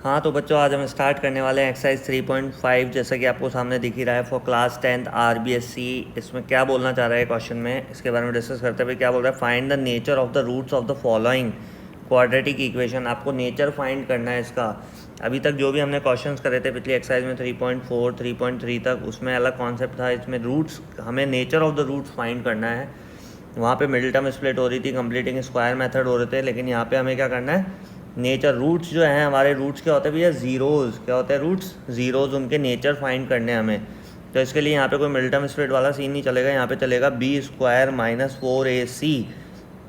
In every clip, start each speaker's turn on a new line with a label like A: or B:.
A: हाँ तो बच्चों आज हम स्टार्ट करने वाले हैं एक्सरसाइज 3.5 जैसा कि आपको सामने दिख ही रहा है फॉर क्लास 10th RBSC। इसमें क्या बोलना चाह रहा है क्वेश्चन में, इसके बारे में डिस्कस करते हुए क्या बोल रहा है, find the nature of the roots of the following quadratic equation. आपको नेचर फाइंड करना है इसका। अभी तक जो भी हमने क्वेश्चंस करे थे पिछली एक्सरसाइज में 3.4 3.3 तक, उसमें अलग कॉन्सेप्ट था। इसमें रूट्स, हमें nature of the roots find करना है। वहाँ पे मिडिल टर्म स्प्लिट हो रही थी, कंप्लीटिंग स्क्वायर मेथड हो रहे थे, लेकिन यहाँ पे हमें क्या करना है, नेचर रूट्स जो हैं हमारे, रूट्स क्या होते हैं भैया, ज़ीरोज़। क्या होते हैं रूट्स? ज़ीरोज़। उनके नेचर फाइंड करने हैं हमें। तो इसके लिए यहाँ पे कोई मिडिल टर्म स्प्लिट वाला सीन नहीं चलेगा। यहाँ पे चलेगा b² - 4ac,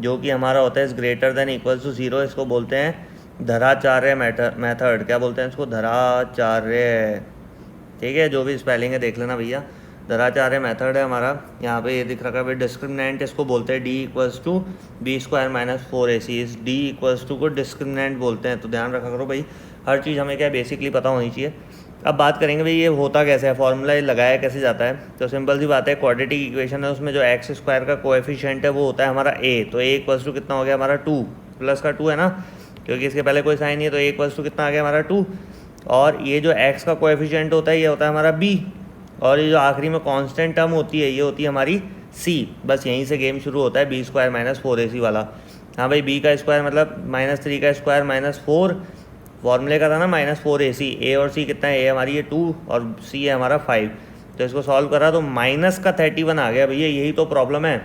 A: जो कि हमारा होता है is greater than equal to 0। इसको बोलते हैं धराचार्य मेथड। क्या बोलते हैं इसको? धराचार्य। ठीक है, जो भी स्पेलिंग है देख लेना भैया। धराचार्य मेथड है हमारा। यहाँ पे ये दिख रखा है डिस्क्रिमिनेंट, इसको बोलते हैं d = b² - 4ac। इस d को डिस्क्रिमिनेंट बोलते हैं। तो ध्यान रखा करो भाई, हर चीज़ हमें क्या बेसिकली पता होनी चाहिए। अब बात करेंगे भाई ये होता कैसे है, फॉर्मूला लगाया कैसे जाता है। तो सिंपल सी बात है, क्वाड्रेटिक इक्वेशन है, उसमें जो x² का कोएफिशिएंट है वो होता है हमारा a। तो a = कितना हो गया हमारा 2, प्लस का 2 है ना, क्योंकि इसके पहले कोई साइन नहीं है। तो a = कितना आ गया हमारा 2। और ये जो x का कोएफिशिएंट होता है ये होता है हमारा b। और ये जो आखिरी में कांस्टेंट टर्म होती है ये होती है हमारी c। बस यहीं से गेम शुरू होता है b² - 4ac वाला। हाँ भाई, b का स्क्वायर मतलब -3 का स्क्वायर -4, फॉर्मूले का था ना -4ac। a और c कितना है, a हमारी है 2 और c है हमारा 5। तो इसको सॉल्व करा तो -31 आ गया भैया। यही तो प्रॉब्लम है।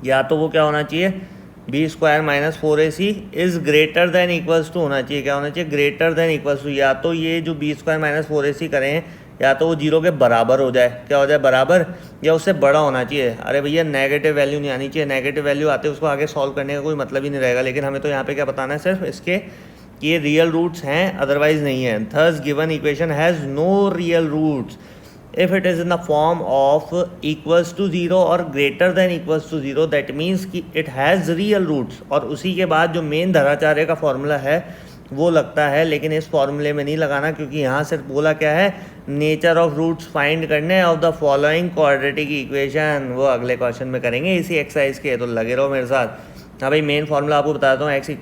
A: या तो वो क्या होना चाहिए, b² - 4ac is greater than equals to होना चाहिए। क्या होना चाहिए? Greater than equals to. या तो ये जो b² - 4ac करें, या तो वो 0 के बराबर हो जाए। क्या हो जाए? बराबर, या उससे बड़ा होना चाहिए। अरे भैया नेगेटिव वैल्यू नहीं आनी चाहिए। नेगेटिव वैल्यू आते उसको आगे सॉल्व करने का कोई मतलब ही नहीं रहेगा। लेकिन हमें तो यहाँ पे क्या बताना है, सिर्फ इसके कि ये रियल रूट्स हैं, अदरवाइज नहीं है। Thus given equation has no real roots if it is in the form of = 0 और ग्रेटर देन = 0, दैट मीन्स कि इट हैज़ रियल रूट्स। और उसी के बाद जो मेन धराचार्य का फॉर्मूला है वो लगता है, लेकिन इस फॉर्मूले में नहीं लगाना, क्योंकि यहाँ सिर्फ बोला क्या है, नेचर ऑफ रूट्स फाइंड करने of the following quadratic equation. वो अगले क्वेश्चन में करेंगे इसी एक्सरसाइज के, तो लगे रहो मेरे साथ। हाँ भाई, मेन फॉर्मूला आपको बताता हूँ, x =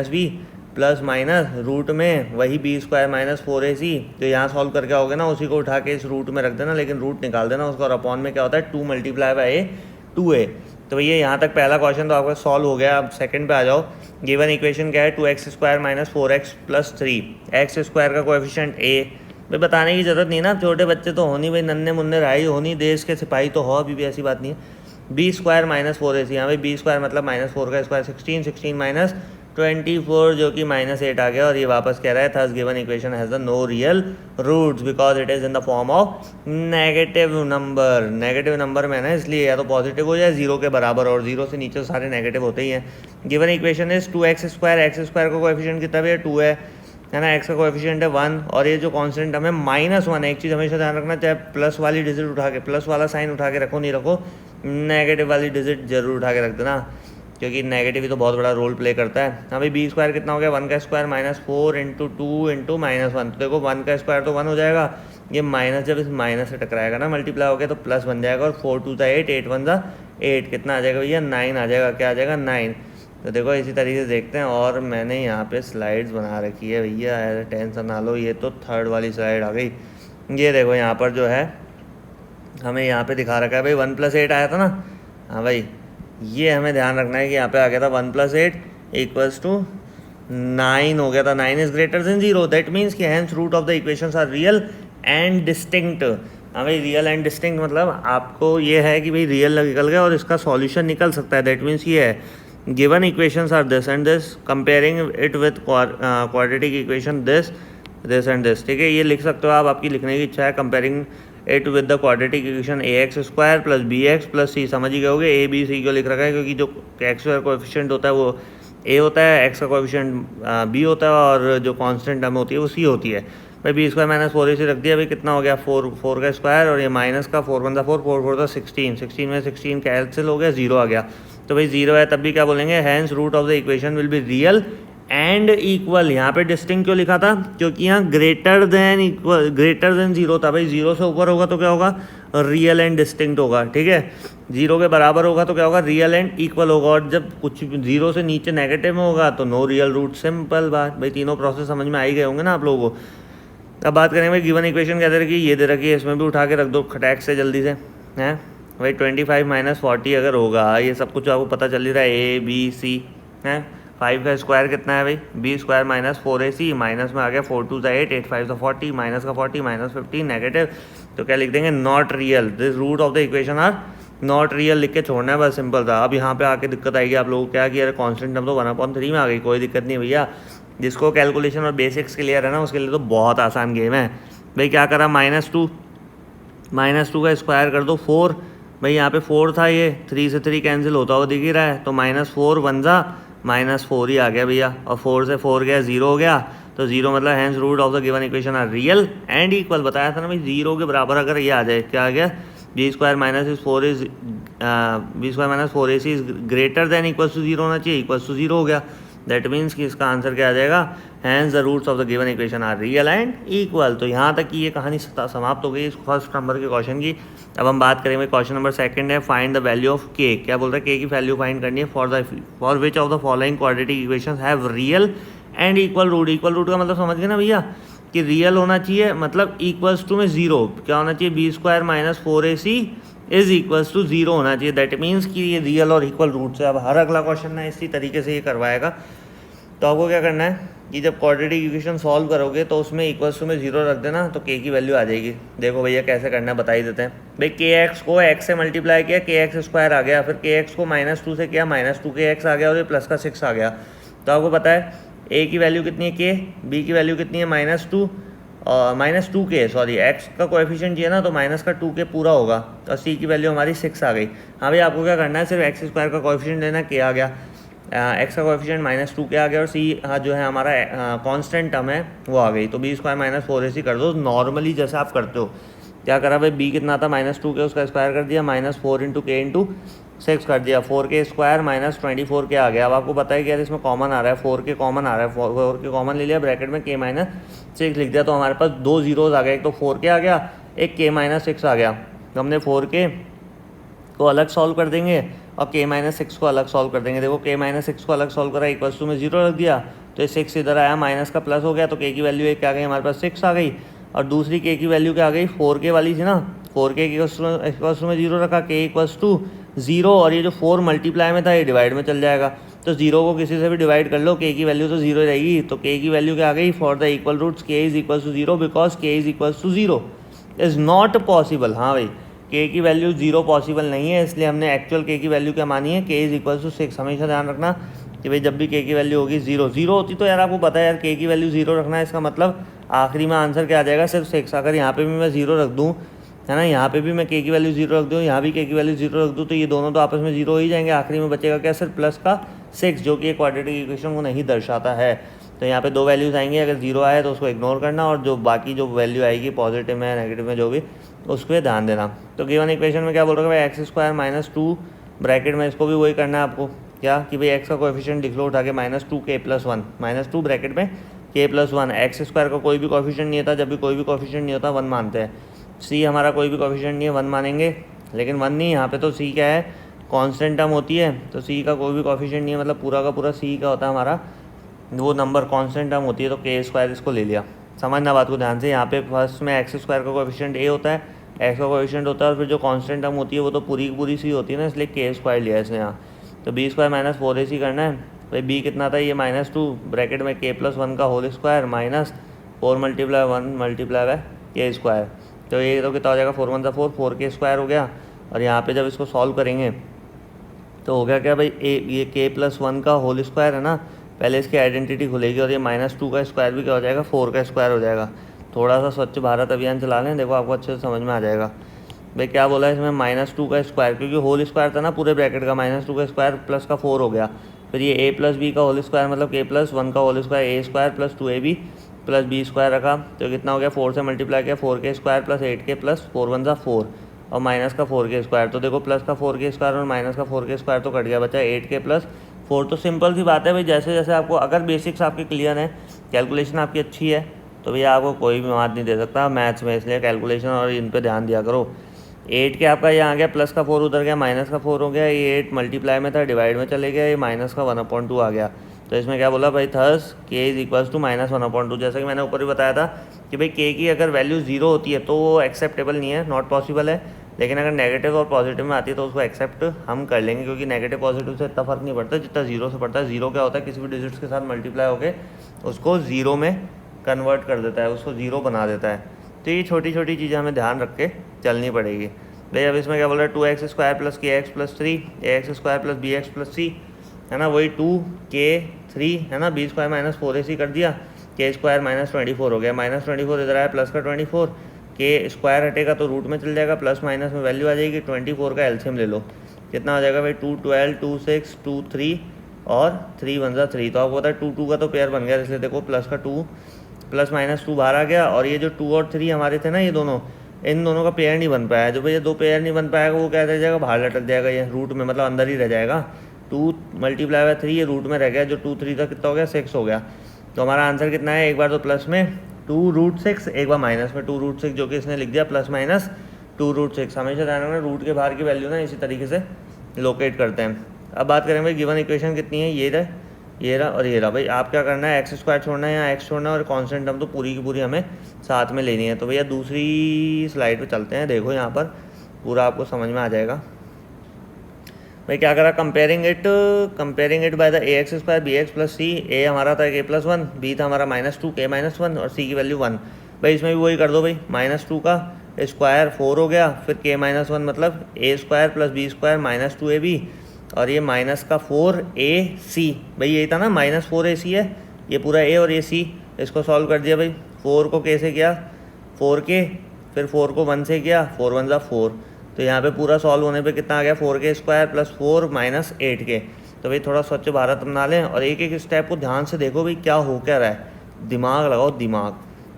A: -b plus minus root में वही b² - 4ac। तो यहाँ सॉल्व करके आओगे ना, उसी को उठा के इस रूट में रख देना, लेकिन रूट निकाल देना उसका। और अपॉन में क्या होता है, 2 × a 2a। तो भैया यहाँ तक पहला क्वेश्चन तो आपका सॉल्व हो गया। अब सेकंड पे आ जाओ। गिवन इक्वेशन क्या है, 2x² - 4x + 3। x² का कोएफिशिएंट a, भाई बताने की ज़रूरत नहीं ना, छोटे बच्चे तो हो नहीं भाई, नन्हे मुन्ने राही हो नहीं, देश के सिपाही तो हो, अभी भी ऐसी बात नहीं है। b² - 4ac। हाँ भाई, b² मतलब -4 का स्क्वायर 16, 16 - 24 जो कि -8 आ गया। और ये वापस कह रहा है, thus given equation has the no real roots because it is in the form of negative number. Negative number में ना, इसलिए या तो पॉजिटिव हो जाए 0 के बराबर, और 0 से नीचे सारे नेगेटिव होते ही हैं। Given equation is 2x²। x² का कोएफिशिएंट कितना भी है, 2 है ना। x का कोएफिशिएंट है 1, और ये जो कांस्टेंट हमें -1 है। एक चीज़ हमेशा ध्यान रखना, चाहे प्लस वाली डिजिट उठा के, प्लस वाला साइन उठा के रखो, नहीं रखो, नेगेटिव वाली डिजिट जरूर उठा के रख देना, क्योंकि नेगेटिव ही तो बहुत बड़ा रोल प्ले करता है। हाँ भाई, b² कितना हो गया, 1 का स्क्वायर -4 × 2 × -1। तो देखो 1 का स्क्वायर तो 1 हो जाएगा, ये माइनस जब इस माइनस से टकराएगा ना, मल्टीप्लाई हो गया तो प्लस बन जाएगा। और 4 × 2 = 8, 8 × 1 = 8, कितना आ जाएगा भैया, 9 आ जाएगा। क्या आ जाएगा, 9। तो देखो इसी तरीके से देखते हैं। और मैंने यहाँ पे स्लाइड्स बना रखी है भैया, टेंशन ना लो। ये तो थर्ड वाली स्लाइड आ गई। ये देखो यहाँ पर जो है हमें यहाँ पे दिखा रखा है भाई 1 + 8 आया था ना। हाँ भाई, ये हमें ध्यान रखना है कि यहाँ पे आ गया था 1 + 8 = 9 हो गया था। 9 is greater than 0, that means कि hence root of the equations are real and distinct. हाँ भाई, रियल एंड डिस्टिंक्ट मतलब आपको ये है कि भाई रियल निकल गया और इसका सॉल्यूशन निकल सकता है। दैट मीन्स ये है, given equations are this and this, comparing it with quadratic equation this and this. ठीक है, ये लिख सकते हो आप, आपकी लिखने की इच्छा है। Comparing it with the quadratic equation ax² + bx + c। समझ ही गए होगे a b c क्यों लिख रखा है, क्योंकि जो x का कोएफिशिएंट होता है वो a होता है, x का कोएफिशिएंट b होता है, और जो कांस्टेंट टर्म होती है वो c होती है। भाई b² - 4ac रख दिया। भाई कितना हो गया, 4 का स्क्वायर, और ये माइनस का 4 × 1 = 4, 4 × 4 = 16, 16 में 16 कैंसिल हो गया, 0 आ गया। तो भाई 0 है तब भी क्या बोलेंगे, hence root of the equation will be real and equal, यहाँ पे डिस्टिंक्ट क्यों लिखा था, क्योंकि यहाँ ग्रेटर देन जीरो था भाई। जीरो से ऊपर होगा तो क्या होगा, रियल एंड डिस्टिंक्ट होगा, ठीक है। जीरो के बराबर होगा तो क्या होगा, रियल एंड इक्वल होगा, और जब कुछ जीरो से नीचे नेगेटिव में होगा तो नो रियल रूट। सिंपल बात भाई, तीनों प्रोसेस समझ में आ ही गए होंगे ना आप लोगों को। अब बात करेंगे भाई गिवन इक्वेशन क्या दे रखी है, ये दे रखी है, इसमें भी उठा के रख दो खटैक से जल्दी से, हैं भाई। 25 - 40 अगर होगा, ये सब कुछ आपको पता चल ही रहा है, ए बी सी है। 5 का स्क्वायर कितना है भाई, बी स्क्वायर -4ac, माइनस में आ गया 4 2 8, 8 5 40, माइनस का 40, -15 नेगेटिव, तो क्या लिख देंगे, not real. This root of the equation are not real लिख के छोड़ना है, बस सिंपल था। अब यहाँ पे आके दिक्कत आएगी आप लोगों को, क्या कि अरे कॉन्स्टेंट टर्म तो 1/3 में आ गई, कोई दिक्कत नहीं भैया। जिसको कैलकुलेशन और बेसिक्स क्लियर है ना, उसके लिए तो बहुत आसान गेम है भाई। क्या करा, -2 का स्क्वायर कर दो 4 भाई, यहाँ पे 4 था, ये 3 से 3 कैंसिल होता हुआ दिख ही रहा है, तो -4 1 जा -4 ही आ गया भैया, और 4 से 4 गया 0 हो गया, तो 0 मतलब hence root of the given equation are real and equal. बताया था ना भाई, 0 के बराबर अगर ये आ जाए, क्या आ गया, b square -4ac is greater than equals to 0 होना चाहिए, इक्वल्स टू 0 हो गया। दैट मीन्स कि इसका आंसर क्या आ जाएगा, hence the roots of the given equation are real and equal. तो यहाँ तक की ये कहानी समाप्त हो गई इस फर्स्ट नंबर के क्वेश्चन की। अब हम बात करेंगे क्वेश्चन नंबर सेकंड है, फाइंड द वैल्यू ऑफ के। क्या बोल रहा है, के की वैल्यू फाइंड करनी है for which of the following quadratic equations have real and equal root. Equal root का मतलब समझ गए ना भैया, कि रियल होना चाहिए, मतलब इक्वल्स टू में 0 क्या होना चाहिए, b square -4ac is equals to 0 होना चाहिए। दैट मीन्स कि ये रियल और इक्वल रूट से। अब हर अगला क्वेश्चन ना इसी तरीके से ये करवाएगा। तो आपको क्या करना है कि जब क्वाड्रेटिक इक्वेशन सॉल्व करोगे तो उसमें इक्वल्स टू में 0 रख देना, तो के की वैल्यू आ जाएगी। देखो भैया कैसे करना है, बता ही देते हैं भाई। के एक्स को x से मल्टीप्लाई किया, के एक्स स्क्वायर आ गया, फिर के एक्स को -2 से किया, -2 के एक्स आ गया, और ये प्लस का 6 आ गया। तो आपको पता है a की वैल्यू कितनी है k, b की वैल्यू कितनी है -2 और -2k, सॉरी x का कोएफिशिएंट चाहिए ना, तो -2k पूरा होगा, और c की वैल्यू हमारी 6 आ गई। हाँ भाई, आपको क्या करना है, सिर्फ एक्स स्क्वायर का कोएफिशिएंट लेना, k आ गया, एक्स का कोएफिशिएंट -2k आ गया, और सी जो है हमारा कांस्टेंट टर्म है वो आ गई। तो b स्क्वायर -4ac कर दो नॉर्मली जैसे आप करते हो। क्या करा भाई, b कितना था -2k, उसका स्क्वायर कर दिया, -4 × k × 6 कर दिया, 4k स्क्वायर -24k आ गया। अब आपको पता है कि यार इसमें कॉमन आ रहा है, 4k कॉमन आ रहा है, 4k कॉमन ले लिया, ब्रैकेट में k -6 लिख दिया, तो हमारे पास 2 जीरोज आ गए, एक तो 4k आ गया, एक k -6 आ गया। तो हमने 4k को अलग सॉल्व कर देंगे और k -6 को अलग सॉल्व कर देंगे। देखो k -6 को अलग सॉल्व करा, इक्वल्स टू में 0 रख दिया, तो ये 6 इधर आया, माइनस का प्लस हो गया, तो k की वैल्यू एक क्या आ गई हमारे पास, 6 आ गई। और दूसरी k की वैल्यू क्या आ गई, 4k वाली थी ना, 4k इक्वल्स टू में 0 रखा, k इक्वल्स टू 0, और ये जो 4 मल्टीप्लाई में था ये डिवाइड में चल जाएगा, तो 0 को किसी से भी डिवाइड कर लो, k की वैल्यू तो 0 रहेगी। तो k की वैल्यू क्या आ गई, for the equal roots k is equals to 0 because k is equals to 0 is not possible. हाँ भाई, k की वैल्यू 0 पॉसिबल नहीं है, इसलिए हमने एक्चुअल k की वैल्यू क्या मानी है, k इज इक्वल टू 6। हमेशा ध्यान रखना कि भाई जब भी k की वैल्यू होगी 0 होती, तो यार आपको पता है यार k की वैल्यू 0 रखना है, इसका मतलब आखिरी में आंसर क्या आ जाएगा, सिर्फ 6। अगर यहाँ पे भी मैं 0 रख दूँ, है ना, यहाँ पे भी मैं k की वैल्यू 0 रख दूँ, यहाँ भी k की वैल्यू 0 रख दूँ, तो ये दोनों तो आपस में 0 हो ही जाएंगे। आखिरी में बचेगा क्या, सिर्फ प्लस का 6, जो कि एक क्वाड्रेटिक इक्वेशन को नहीं दर्शाता है। तो यहाँ पे 2 वैल्यूज़ आएंगी, अगर 0 आए तो उसको इग्नोर करना, और जो बाकी जो वैल्यू आएगी पॉजिटिव में नेगेटिव में जो भी, उस पर ध्यान देना। तो गिवन इक्वेशन में क्या बोल रहा है भाई, एक्स स्क्वायर -2 ब्रैकेट में, इसको भी वही करना है आपको, क्या कि भाई एक्स का कोएफिशिएंट लिख लो उठा के, -2k + 1, -2 ब्रैकेट में k + 1। एक्स स्क्वायर का कोई भी कोएफिशिएंट नहीं होता, जब भी कोई भी कोएफिशिएंट नहीं होता 1 मानते हैं। सी हमारा कोई भी कोएफिशिएंट नहीं है, 1 मानेंगे, लेकिन 1 नहीं, यहाँ पे तो सी क्या है, कांस्टेंट टर्म होती है, तो सी का कोई भी कोएफिशिएंट नहीं है, मतलब पूरा का पूरा सी का होता है हमारा वो नंबर, कांस्टेंट टर्म होती है, तो k स्क्वायर इसको ले लिया। समझना बात को ध्यान से, यहाँ पे फर्स्ट में एक्स स्क्वायर का कोएफिशिएंट a होता है, एक्स का कोएफिशिएंट होता है, और फिर जो कांस्टेंट टर्म होती है वो तो पूरी की पूरी सी होती है ना, इसलिए k स्क्वायर लिया इसने यहाँ। तो b स्क्वायर -4ac करना है भाई, b कितना था, ये -2 ब्रैकेट में k + 1 का होल स्क्वायर -4 × 1 × k स्क्वायर। तो ये तो कितना हो जाएगा, 4 × 1 = 4, 4k स्क्वायर हो गया। और यहाँ पे जब इसको सॉल्व करेंगे तो हो गया क्या भाई, ये k + 1 का होल स्क्वायर है ना, पहले इसकी आइडेंटिटी खुलेगी, और ये -2 का स्क्वायर भी क्या हो जाएगा, 4 का स्क्वायर हो जाएगा। थोड़ा सा स्वच्छ भारत अभियान चला लें, देखो आपको अच्छे से समझ में आ जाएगा। भाई क्या बोला है इसमें, -2 का स्क्वायर, क्योंकि होल स्क्वायर था ना पूरे ब्रैकेट का, -2 का स्क्वायर प्लस का 4 हो गया। फिर ये a + b का होल स्क्वायर, मतलब k + 1 का whole square, a square + 2ab + b square रखा, तो कितना हो गया, 4 से मल्टीप्लाई किया, 4k स्क्वायर + 8k + 4 × 1 = 4, और माइनस का 4k स्क्वायर। तो देखो प्लस का 4k स्क्वायर और माइनस का 4k स्क्वायर तो कट गया, बचा 8k + 4। तो सिंपल सी बात है भाई, जैसे जैसे आपको अगर बेसिक्स आपके क्लियर हैं, कैलकुलेशन आपकी अच्छी है, तो भैया आपको कोई भी मात नहीं दे सकता मैथ्स में, इसलिए कैलकुलेशन और इन पे ध्यान दिया करो। 8 के आपका ये आ गया, प्लस का 4 उधर गया, माइनस का 4 हो गया, ये 8 मल्टीप्लाई में था, डिवाइड में चले गया, ये माइनस का 1/2 आ गया। तो इसमें क्या बोला भाई, थर्स के इज इक्वल्स टू -1/2। जैसा कि मैंने ऊपर भी बताया था कि भाई के की अगर वैल्यू 0 होती है तो वो एक्सेप्टेबल नहीं है, नॉट पॉसिबल है, लेकिन अगर नेगेटिव और पॉजिटिव में आती है तो उसको एक्सेप्ट हम कर लेंगे, क्योंकि नेगेटिव पॉजिटिव से इतना फर्क नहीं पड़ता जितना 0 से पड़ता है। 0 क्या होता है, किसी भी डिजिट्स के साथ मल्टीप्लाई होकर उसको 0 में कन्वर्ट कर देता है, उसको 0 बना देता है। तो ये छोटी छोटी चीज़ें हमें ध्यान रख के चलनी पड़ेगी भाई। अब इसमें क्या बोल रहा है, 2x² + kx + 3 ax² + bx + c, है ना, वही 2k3 है ना, b² - 4ac कर दिया, k² - 24 हो गया, -24 इधर आया, प्लस का 24, के स्क्वायर हटेगा तो रूट में चल जाएगा, प्लस माइनस में वैल्यू आ जाएगी, 24 का एलसीएम ले लो, कितना हो जाएगा भाई, 2 12 2 6 2 3 और 3 1 जा 3। तो आपको पता है 2 2 का तो पेयर बन गया, इसलिए देखो प्लस का 2 प्लस -2 बाहर आ गया, और ये जो 2 और 3 हमारे थे ना, ये दोनों, इन दोनों का पेयर नहीं बन पाया। जो भैया 2 पेयर नहीं बन पाएगा वो क्या रह जाएगा, बाहर लटक जाएगा, ये रूट में मतलब अंदर ही रह जाएगा। 2 × 3 ये रूट में रह गया, जो 2 3 था कितना हो गया, 6 हो गया। तो हमारा आंसर कितना है, एक बार तो प्लस में 2√6, एक बार माइनस में 2√6, जो कि इसने लिख दिया प्लस माइनस 2√6। हमेशा ध्यान रखना रूट के बाहर की वैल्यू ना इसी तरीके से लोकेट करते हैं। अब बात करें भाई गिवन इक्वेशन कितनी है, ये रहा और ये रहा। भाई आप क्या करना है, x² छोड़ना है या x छोड़ना है, और कॉन्स्टेंट टर्म तो पूरी की पूरी हमें साथ में लेनी है। तो भैया दूसरी स्लाइड पे चलते हैं, देखो यहाँ पर पूरा आपको समझ में आ जाएगा। भाई क्या करा, comparing it by the ax² bx + c। a हमारा था k+1, b था हमारा -2 k-1 और c की वैल्यू 1। भाई इसमें भी वही कर दो भाई, -2 का स्क्वायर 4 हो गया, फिर k-1 मतलब a² + b² -2ab, और ये माइनस का 4ac। भाई यही था ना, -4ac है, ये पूरा a और ये c, इसको सॉल्व कर दिया भाई। 4 को k से किया 4k, फिर 4 को 1 से किया, 4 1 जा 4। तो यहाँ पे पूरा सॉल्व होने पे कितना आ गया, 4k² + 4 - 8k। तो भाई थोड़ा स्वच्छ भारत बना लें और एक एक स्टेप को ध्यान से देखो भाई क्या हो क्या रहा है, दिमाग लगाओ दिमाग।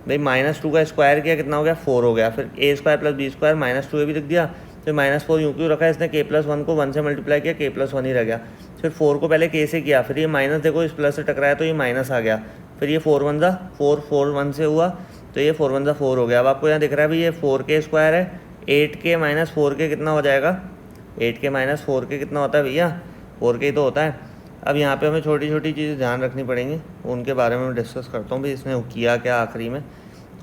A: भाई -2 का स्क्वायर किया, कितना हो गया, 4 हो गया, फिर a² + b² -2a भी लिख दिया, फिर -4 यूँ क्यों रखा है इसने, k+1 को 1 से मल्टीप्लाई किया, k+1 ही रह गया। फिर 4 को पहले k से किया, फिर ये माइनस देखो इस प्लस से टकराया तो ये माइनस आ गया, फिर ये 4 1 जा 4, 4 1 से हुआ तो ये 4 1 जा 4 हो गया। अब आपको यहाँ दिख रहा है भाई ये 4k² है, 8k - 4k कितना हो जाएगा, 8k - 4k कितना होता है भैया, 4k ही तो होता है। अब यहाँ पे हमें छोटी छोटी चीज़ें ध्यान रखनी पड़ेंगी, उनके बारे में मैं डिस्कस करता हूँ भाई इसने किया क्या आखिरी में,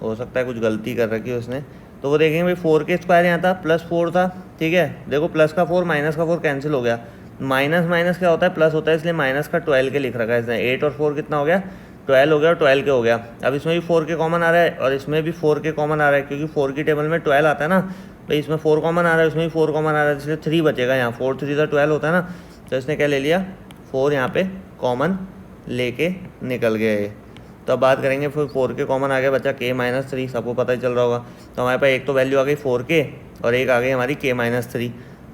A: हो सकता है कुछ गलती कर रखी है उसने। तो वो देखेंगे भाई 4k² यहाँ था, +4 था, ठीक है, देखो प्लस का 4 माइनस का 4 कैंसिल हो गया, माइनस माइनस क्या होता है, प्लस होता है, इसलिए माइनस का 12 के लिख रखा है इसने। 8 और 4 कितना हो गया, 12 हो गया, और 12 के हो गया। अब इसमें भी 4k कॉमन आ रहा है और इसमें भी 4k कॉमन आ रहा है, क्योंकि 4 की टेबल में 12 आता है ना, तो इसमें 4 कॉमन आ रहा है, इसमें भी 4 कॉमन आ रहा है, इसलिए 3 बचेगा यहाँ, 4 3 जा 12 होता है ना। तो इसने क्या ले लिया, 4 यहाँ पे कॉमन लेके निकल गया ये। तो अब बात करेंगे फिर 4k कॉमन आ गया, बचा k-3, सबको पता ही चल रहा होगा। तो हमारे पास एक तो वैल्यू आ गई 4k और एक आ गई हमारी k-3।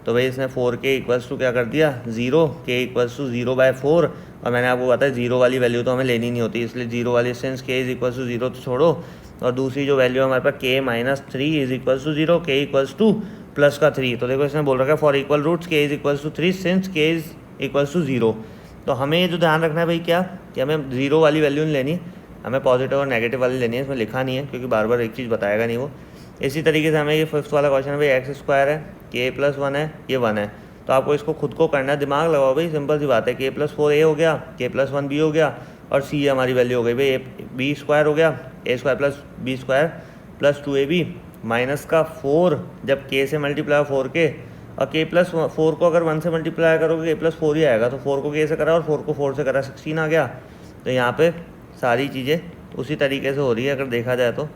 A: तो भाई इसने 4k इक्वल्स टू क्या कर दिया 0, k इक्वल्स टू 0/4, और मैंने आपको बताया 0 वाली वैल्यू तो हमें लेनी नहीं होती, इसलिए 0 वाली सेंस k इज इक्वल्स टू 0 तो छोड़ो, और दूसरी जो वैल्यू हमारे पास k-3 is equals to 0, k equals to plus का 3। तो देखो इसने बोल रखा है for equal roots k is equals to 3 since k is equals to 0। तो हमें ये जो ध्यान रखना है भाई क्या, कि हमें 0 वाली वैल्यू नहीं लेनी, हमें पॉजिटिव और नेगेटिव वाली लेनी है, इसमें लिखा नहीं है क्योंकि बार बार एक चीज़ बताएगा नहीं वो। इसी तरीके से हमें ये 5th वाला क्वेश्चन है भाई, x² है, k+1 है, ये 1 है, तो आपको इसको खुद को करना है, दिमाग लगाओ भाई, सिंपल सी बात है, k+4 a हो गया, k+1 b हो गया, और c हमारी वैल्यू हो गई भाई b² हो गया, a² + b² + 2ab माइनस का 4, जब k से मल्टीप्लाई 4k, और k+4 को अगर 1 से मल्टीप्लाई करोगे k+4 ही आएगा, तो 4 को k से करा और 4 को 4 से करा 16 आ गया। तो यहाँ पे सारी चीज़ें उसी तरीके से हो रही है अगर देखा जाए तो।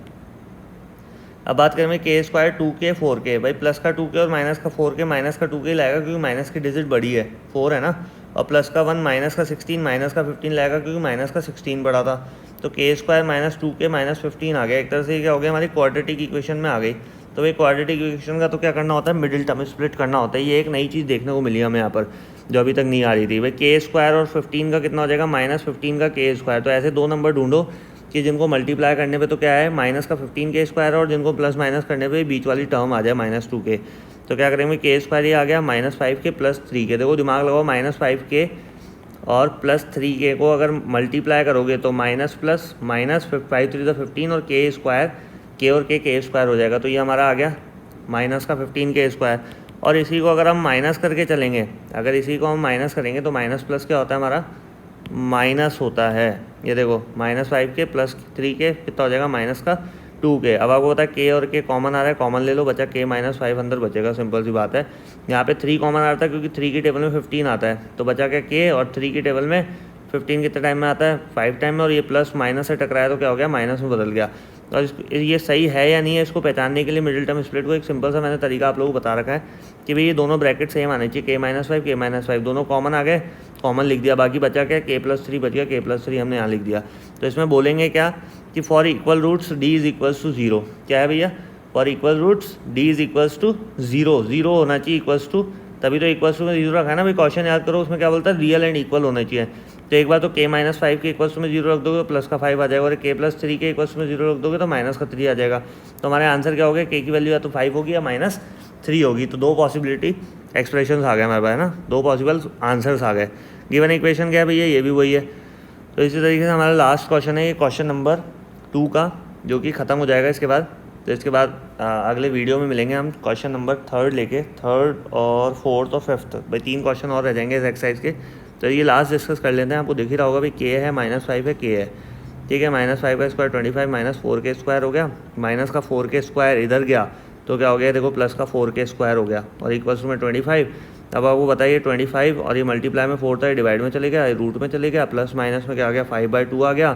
A: अब बात करें k² 2k 4k, भाई प्लस का 2k और माइनस का 4k माइनस का 2k लाएगा क्योंकि माइनस की डिजिट बड़ी है 4 है ना, और प्लस का 1 माइनस का 16 माइनस का 15 लाएगा क्योंकि माइनस का 16 बड़ा था। तो k² - 2k - 15 आ गया, एक तरह से क्या हो गया, हमारी क्वाड्रेटिक इक्वेशन में आ गई। तो भाई क्वाड्रेटिक इक्वेशन का तो क्या करना होता है, मिडिल टर्म स्प्लिट करना होता है। ये एक नई चीज़ देखने को मिली हमें यहाँ पर जो अभी तक नहीं आ रही थी। भाई k² और 15 का कितना हो जाएगा, -15 का k²। तो ऐसे दो नंबर ढूंढो कि जिनको मल्टीप्लाई करने पे तो क्या है माइनस का 15 k² और जिनको प्लस माइनस करने पे बीच वाली टर्म आ जाए -2k। तो क्या करेंगे, k² ये आ गया -5k + 3k। देखो दिमाग लगाओ, -5k और प्लस 3k को अगर मल्टीप्लाई करोगे तो माइनस प्लस माइनस 5 3 15 और के स्क्वायर, के और के स्क्वायर हो जाएगा। तो ये हमारा आ गया माइनस का 15k स्क्वायर। और इसी को अगर हम माइनस करके चलेंगे, अगर इसी को हम माइनस करेंगे तो माइनस प्लस क्या होता है हमारा, माइनस होता है। ये देखो -5k प्लस 3k कितना हो जाएगा, माइनस का 2k। अब आपको पता है के और के कॉमन आ रहा है, कॉमन ले लो, बचा k-5 अंदर बचेगा, सिंपल सी बात है। यहाँ पे 3 कॉमन आता है क्योंकि 3 की टेबल में 15 आता है, तो बचा क्या k, और 3 की टेबल में 15 कितने टाइम में आता है, 5 टाइम में, और ये प्लस माइनस से टकराया तो क्या हो गया, माइनस में बदल गया। और ये सही है या नहीं है, इसको पहचानने के लिए मिडिल टर्म स्प्लिट को एक सिंपल सा मैंने तरीका आप लोगों को बता रखा है कि भाई ये दोनों ब्रैकेट सेम आने चाहिए, k-5 दोनों कॉमन आ गए, कॉमन लिख दिया, बाकी बचा क्या, k+3 बच गया, k+3 हमने यहाँ लिख दिया। तो इसमें बोलेंगे क्या कि for equal roots d is equals to 0, क्या है भैया, for equal roots d is equals to 0, 0 होना चाहिए इक्वल्स टू, तभी तो इक्वल्स टू में 0 रखा है ना भाई। क्वेश्चन याद करो, उसमें क्या बोलता है, रियल एंड इक्वल होना चाहिए। तो एक बार तो k-5 के इक्वल्स में 0 रख दोगे, प्लस का 5 आ जाएगा, और k+3 के इक्वल्स में 0 रख दोगे तो माइनस का 3 आ जाएगा। तो हमारे आंसर क्या हो गया, k की वैल्यू या तो 5 होगी या -3 होगी। तो दो पॉसिबिलिटी एक्सप्रेशन आ गए हमारे पास, है ना, दो पॉसिबल आंसर्स आ गए। गिवन इक्वेशन क्या है भैया, ये भी वही है। तो इसी तरीके से हमारा लास्ट क्वेश्चन है, ये क्वेश्चन नंबर 2 का, जो कि ख़त्म हो जाएगा इसके बाद। तो इसके बाद अगले वीडियो में मिलेंगे हम क्वेश्चन नंबर 3 लेके, 3 और 4 और 5 भाई 3 क्वेश्चन और रह जाएंगे इस एक्सरसाइज के। तो ये लास्ट डिस्कस कर लेते हैं। आपको दिख ही रहा होगा भाई k है, -5 है, k है, ठीक है। -5 का स्क्वायर 25, -4k स्क्वायर हो गया, माइनस का 4k स्क्वायर इधर गया तो क्या हो गया, देखो प्लस का 4k स्क्वायर हो गया, और इक्वल्स में 25। अब आपको बताइए 25 और ये मल्टीप्लाई में 4 था, डिवाइड में चले गया, रूट में चले गया, प्लस माइनस में क्या आ गया, 5/2 आ गया।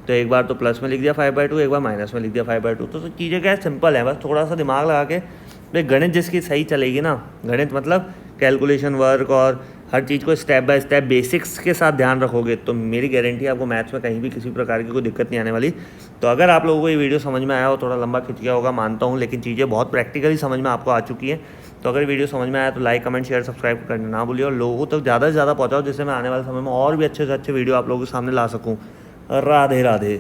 A: तो एक बार तो प्लस में लिख दिया 5/2, एक बार माइनस में लिख दिया 5/2। तो चीज़ें क्या है, सिंपल है, बस थोड़ा सा दिमाग लगा के भाई गणित जिसकी सही चलेगी ना, गणित मतलब कैलकुलेशन वर्क और हर चीज़ को स्टेप बाय स्टेप बेसिक्स के साथ ध्यान रखोगे तो मेरी गारंटी है आपको मैथ्स में कहीं भी किसी प्रकार की कोई दिक्कत नहीं आने वाली। तो अगर आप लोगों को ये वीडियो समझ में आया हो, थोड़ा लंबा खिंच गया होगा मानता हूँ, लेकिन चीज़ें बहुत प्रैक्टिकली समझ में आपको आ चुकी हैं। तो अगर वीडियो समझ में आया तो लाइक कमेंट शेयर सब्सक्राइब करना ना भूलिए, और लोगों तक ज़्यादा से ज़्यादा पहुँचाओ, जिससे मैं आने वाले समय में और भी अच्छे से अच्छे वीडियो आप लोगों के सामने ला सकूँ। राधे राधे।